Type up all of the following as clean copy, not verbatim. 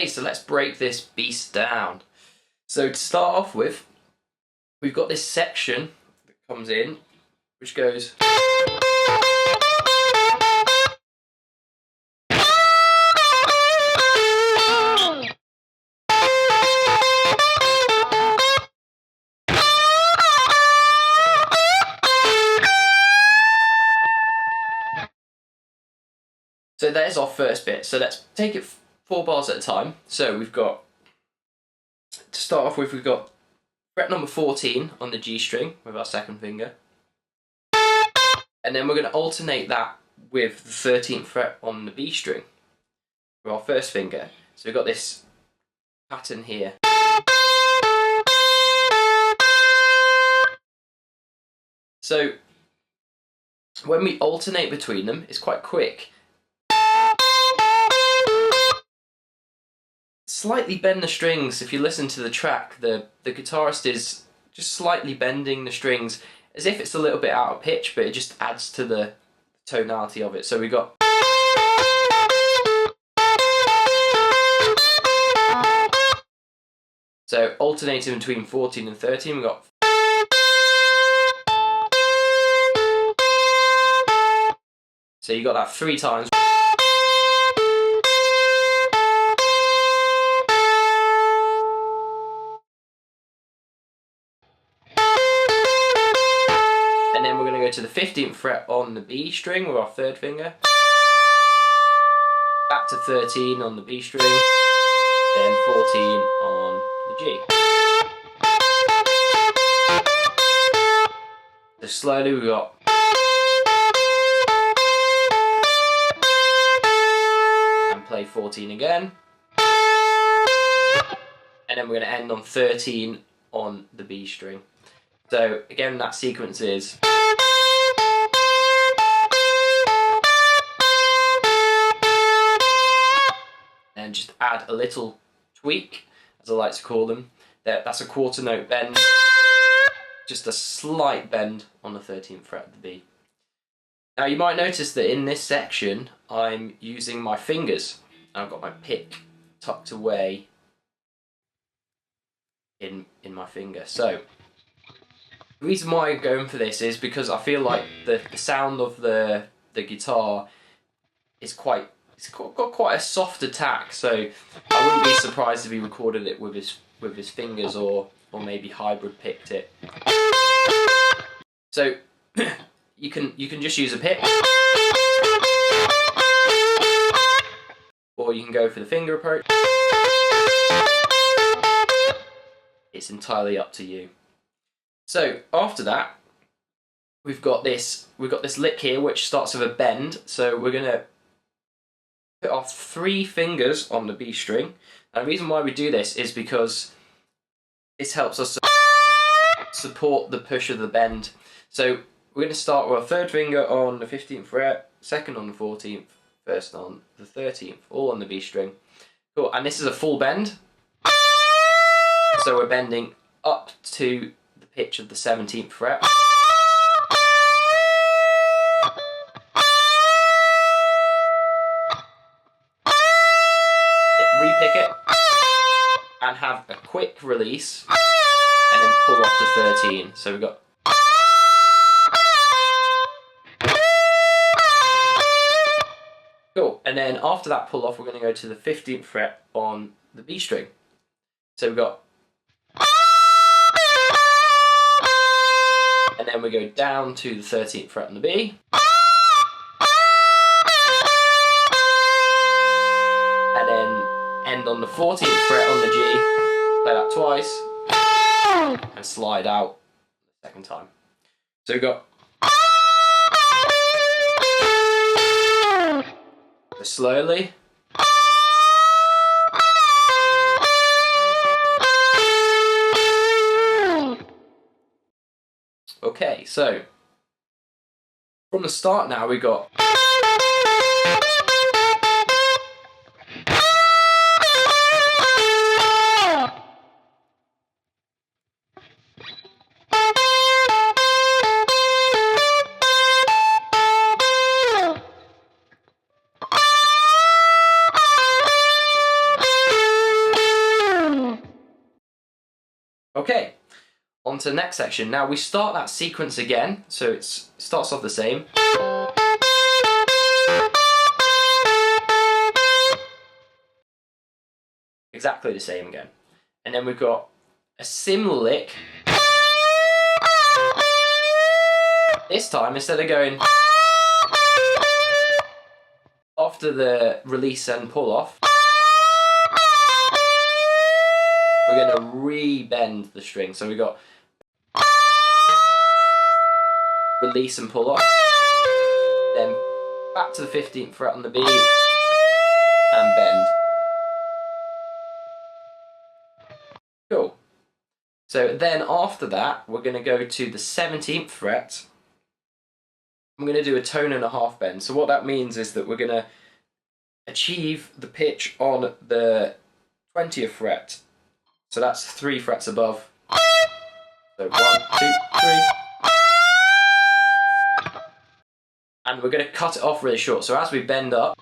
Okay, so let's break this beast down. So to start off with, we've got this section that comes in, which goes. So there's our first bit. So let's take it 4 bars at a time. So we've got, to start off with, we've got fret number 14 on the G string with our second finger. And then we're going to alternate that with the 13th fret on the B string with our first finger. So we've got this pattern here. So when we alternate between them, it's quite quick. Slightly bend the strings. If you listen to the track, the guitarist is just slightly bending the strings as if it's a little bit out of pitch, but it just adds to the tonality of it. So we got. So alternating between 14 and 13, we got. So you got that 3 times. And then we're going to go to the 15th fret on the B string with our third finger. Back to 13 on the B string. Then 14 on the G. So slowly we got. And play 14 again. And then we're going to end on 13 on the B string. So again, that sequence is. And just add a little tweak, as I like to call them. That's a quarter note bend. Just a slight bend on the 13th fret of the B. Now you might notice that in this section, I'm using my fingers. I've got my pick tucked away in my finger. So the reason why I'm going for this is because I feel like the sound of the guitar is it's got quite a soft attack, so I wouldn't be surprised if he recorded it with his fingers or maybe hybrid picked it. So you can just use a pick, or you can go for the finger approach. It's entirely up to you. So after that, we've got this lick here which starts with a bend. So we're gonna put our 3 fingers on the B string. And the reason why we do this is because this helps us support the push of the bend. So we're going to start with our third finger on the 15th fret, second on the 14th, first on the 13th, all on the B string. Cool, and this is a full bend. So we're bending up to the pitch of the 17th fret. Repick it and have a quick release and then pull off to 13. So we've got. Cool, and then after that pull off, we're going to go to the 15th fret on the B string. So we've got. And then we go down to the 13th fret on the B. And then end on the 14th fret on the G. Play that twice. And slide out the second time. So we've got. So slowly. Okay, so from the start now we got. Okay, on to the next section. Now we start that sequence again, so it starts off the same. Exactly the same again. And then we've got a similar lick. This time, instead of going after the release and pull off, we're going to re-bend the string. So we've got release and pull off, then back to the 15th fret on the B, and bend. Cool. So then after that, we're going to go to the 17th fret. I'm going to do a tone and a half bend. So what that means is that we're going to achieve the pitch on the 20th fret. So that's 3 frets above. So 1, 2, 3. And we're going to cut it off really short. So as we bend up,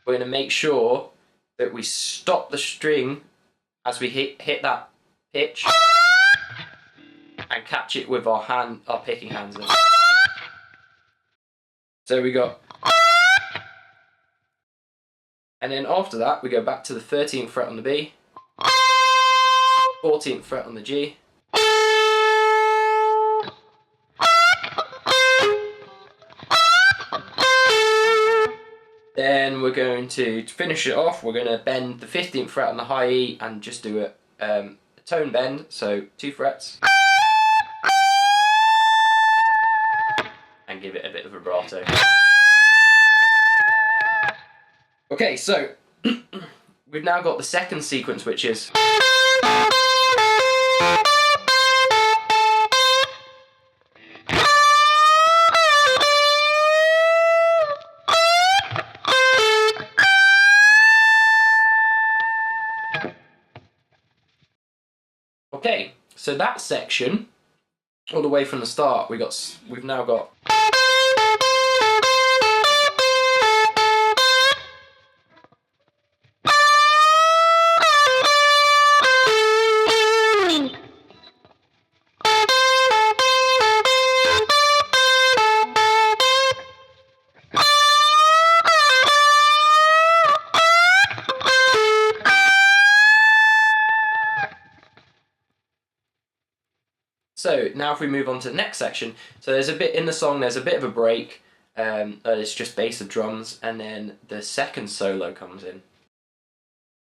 we're going to make sure that we stop the string as we hit that pitch and catch it with our picking hands. So we got, and then after that we go back to the 13th fret on the B, 14th fret on the G, then we're going to finish it off, we're going to bend the 15th fret on the high E and just do a tone bend, so 2 frets, and give it a bit of vibrato. Okay, so we've now got the second sequence, which is okay. So that section, all the way from the start, we've now got. So now if we move on to the next section, so there's a bit in the song, there's a bit of a break, it's just bass and drums, and then the second solo comes in.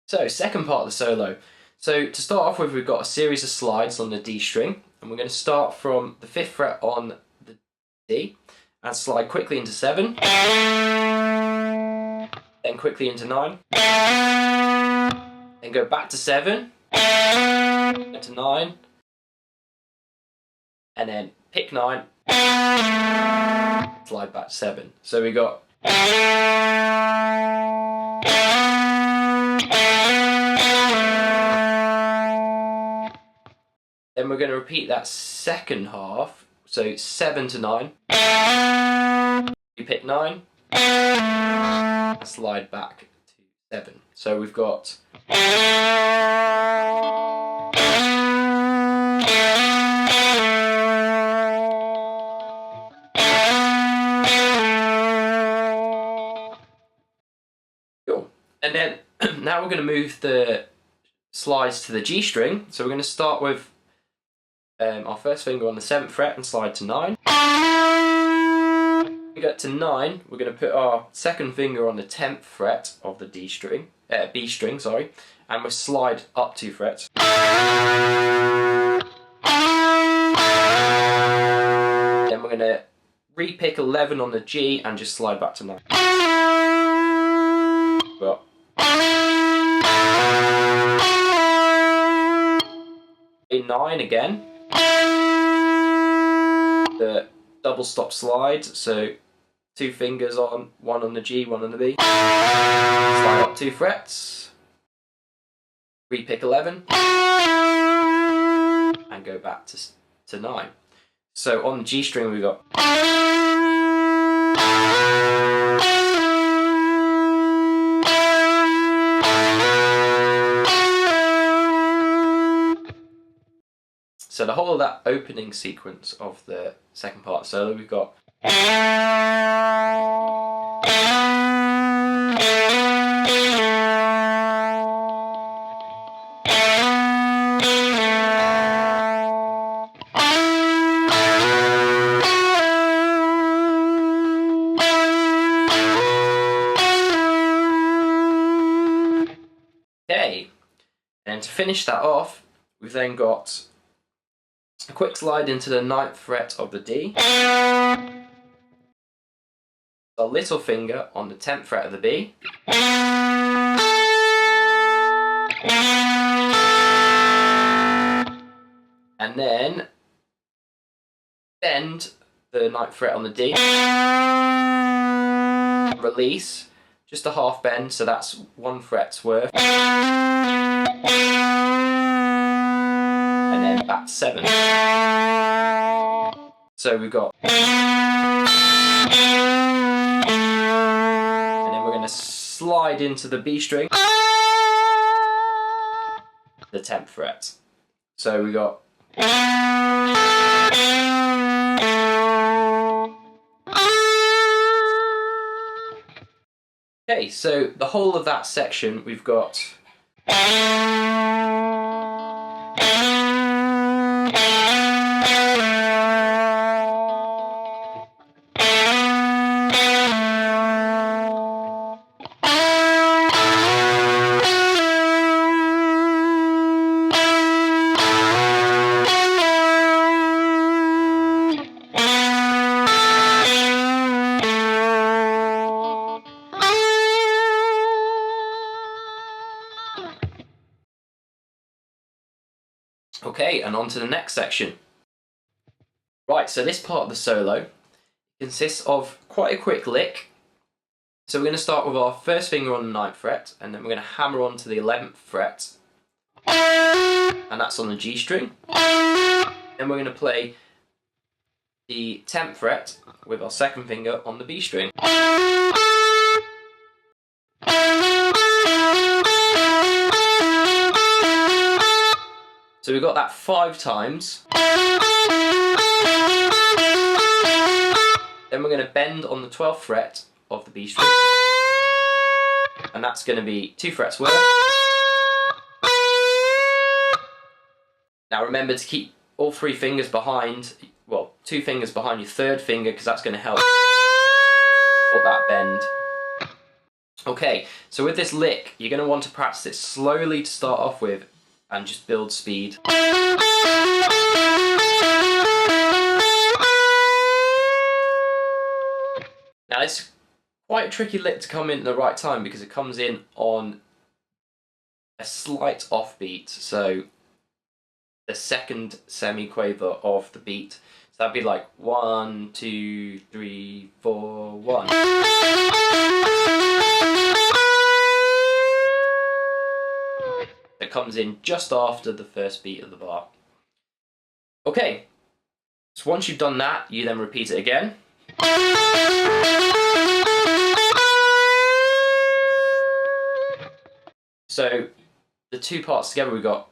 So second part of the solo. So to start off with, we've got a series of slides on the D string, and we're going to start from the 5th fret on the D, and slide quickly into 7, then quickly into 9, then go back to 7, to 9, and then pick 9, slide back to 7. So we got. Then we're going to repeat that second half, so 7 to 9. You pick 9, and slide back to 7. So we've got. Cool. And then now we're going to move the slides to the G string. So we're going to start with our first finger on the 7th fret and slide to 9. When we get to 9, we're going to put our second finger on the 10th fret of the B string, and we'll slide up 2 frets. Then we're going to re-pick 11 on the G and just slide back to 9. Got. In 9 again, the double stop slide, so 2 fingers on, 1 on the G, 1 on the B, slide up 2 frets, re-pick 11, and go back to 9. So on the G string we've got. So the whole of that opening sequence of the second part solo, we've got. Okay, and to finish that off, we've then got a quick slide into the 9th fret of the D, a little finger on the 10th fret of the B, and then bend the 9th fret on the D, release, just a half bend, so that's 1 fret's worth, and then back to 7. So we've got, and then we're going to slide into the B string, the 10th fret. So we got. Okay, so the whole of that section we've got. Okay, and on to the next section. Right, so this part of the solo consists of quite a quick lick. So we're going to start with our first finger on the 9th fret, and then we're going to hammer on to the 11th fret, and that's on the G string. Then we're going to play the 10th fret with our second finger on the B string. So we've got that 5 times. Then we're going to bend on the 12th fret of the B string, and that's going to be 2 frets worth. Now remember to keep all 3 fingers behind, well, 2 fingers behind your 3rd finger, because that's going to help for that bend. Okay, so with this lick, you're going to want to practice it slowly to start off with, and just build speed. Now it's quite a tricky lick to come in at the right time, because it comes in on a slight offbeat, so the 2nd semi-quaver of the beat. So that'd be like 1, 2, 3, 4, 1. It comes in just after the first beat of the bar. Okay, so once you've done that, you then repeat it again. So the 2 parts together we got.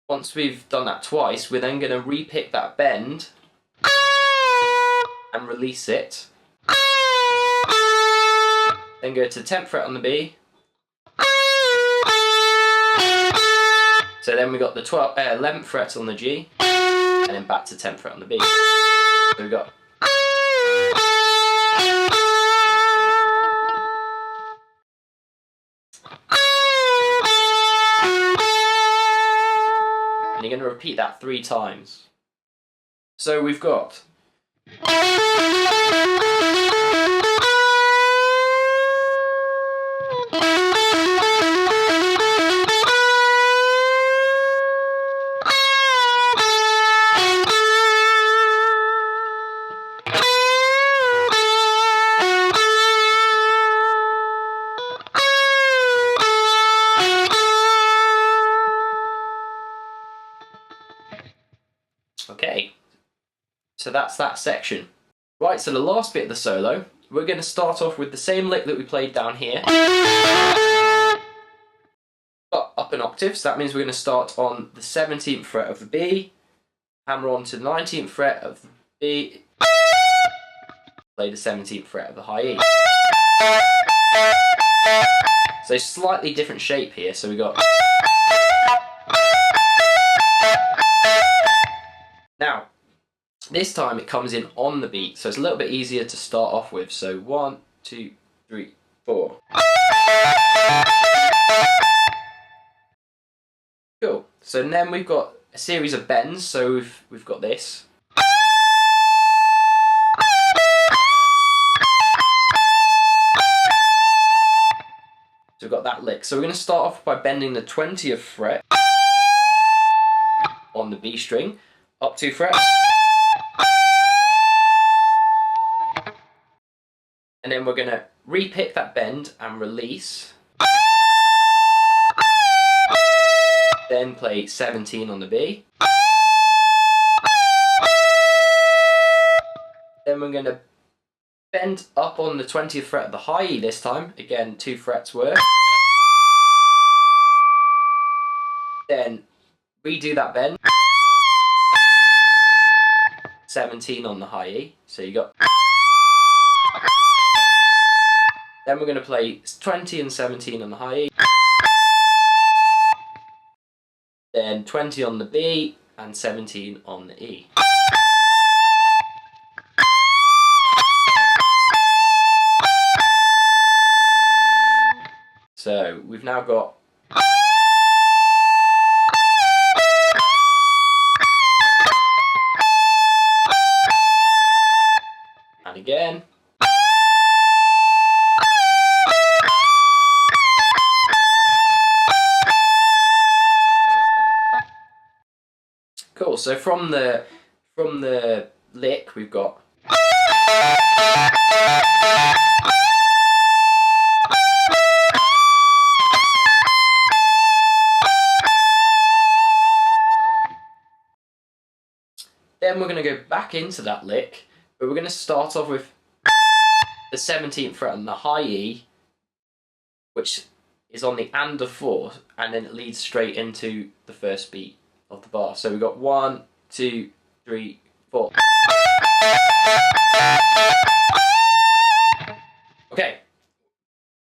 Once we've done that twice, we're then going to repick that bend and release it. Then go to 10th fret on the B. So then we got the 11th fret on the G, and then back to 10th fret on the B. So we got. And you're going to repeat that 3 times. So we've got. so that's that section. Right, so the last bit of the solo, we're going to start off with the same lick that we played down here, but up an octave. So that means we're going to start on the 17th fret of the B, hammer on to the 19th fret of the B, play the 17th fret of the high E. So slightly different shape here, so we got... Now, this time it comes in on the beat, so it's a little bit easier to start off with. So 1, 2, 3, 4. Cool. So then we've got a series of bends, so we've got this. So we've got that lick. So we're going to start off by bending the 20th fret on the B string, up 2 frets. And then we're going to re-pick that bend and release. Then play 17 on the B. Then we're going to bend up on the 20th fret of the high E this time. Again, 2 frets work. Then redo that bend. 17 on the high E. So you got... Then we're going to play 20 and 17 on the high E. Then 20 on the B and 17 on the E. So we've now got... And again. Cool. So from the lick we've got... Then we're going to go back into that lick, but we're going to start off with the 17th fret on the high E, which is on the and of 4, and then it leads straight into the first beat of the bar. So we've got 1, 2, 3, 4. Okay,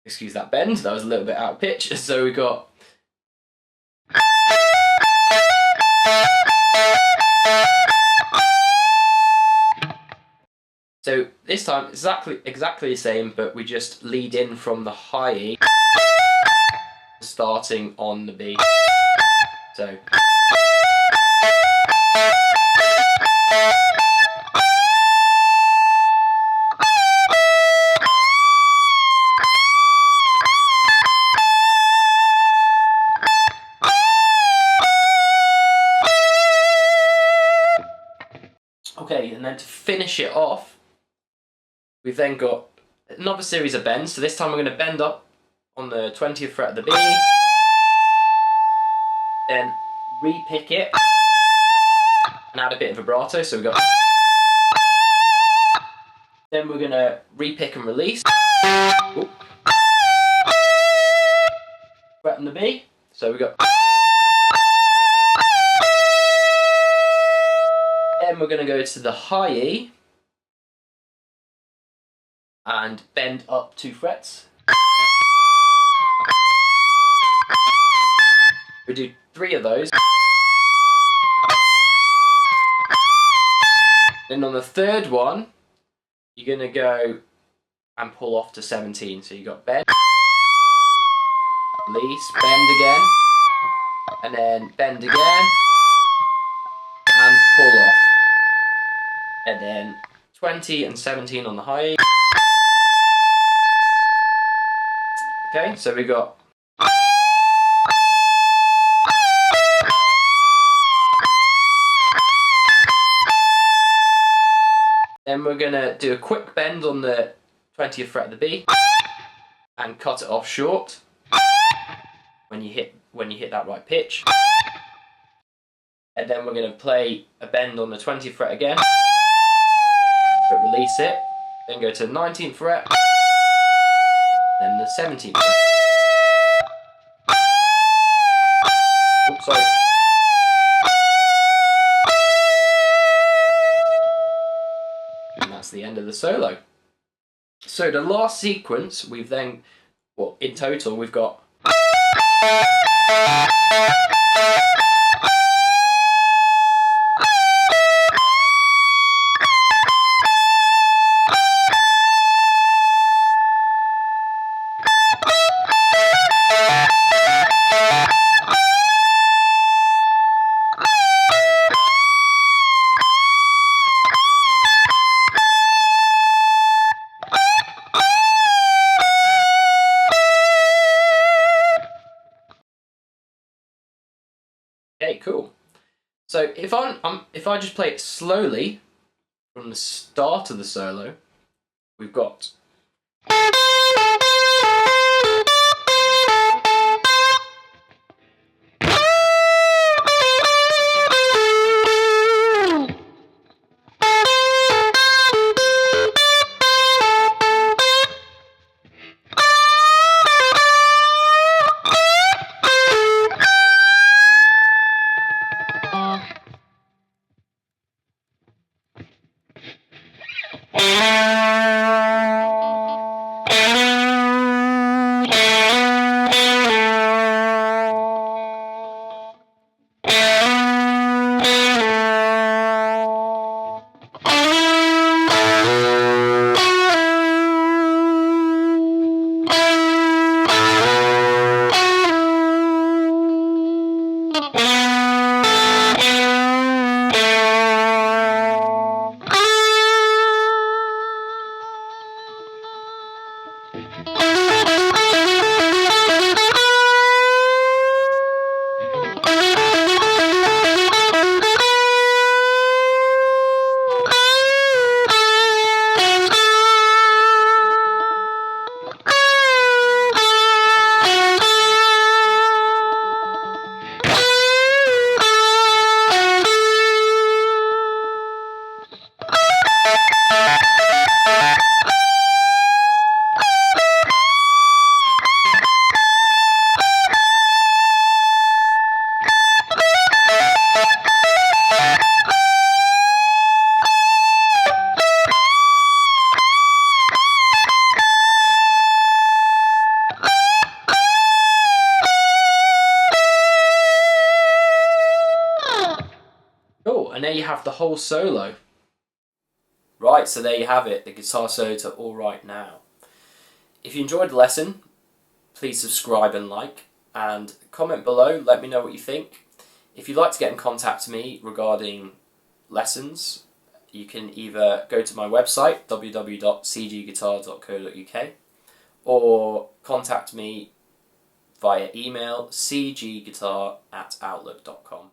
excuse that bend, that was a little bit out of pitch. So we got... So this time exactly the same, but we just lead in from the high E, starting on the B. So okay, and then to finish it off, we've then got another series of bends. So this time we're going to bend up on the 20th fret of the B, then re-pick it and add a bit of vibrato. So we've got... Then we're going to re-pick and release. Ooh. Fret on the B. So we've got... Then we're going to go to the high E and bend up 2 frets. We do 3 of those. Then on the third one, you're going to go and pull off to 17. So you got bend, release, bend again, and then bend again, and pull off. And then 20 and 17 on the high E. Okay, so we got... Then we're going to do a quick bend on the 20th fret of the B and cut it off short when you hit that right pitch. And then we're going to play a bend on the 20th fret again release it, then go to the 19th fret, then the 17th fret. Oops, sorry. And that's the end of the solo. So the last sequence, we've then, well, in total, we've got okay, cool. So if I just play it slowly from the start of the solo, we've got cool, and there you have the whole solo. Right, so there you have it, the guitar solo to All Right Now. If you enjoyed the lesson, please subscribe and like, and comment below, let me know what you think. If you'd like to get in contact with me regarding lessons, you can either go to my website, www.cgguitar.co.uk, or contact me via email, cgguitar@outlook.com.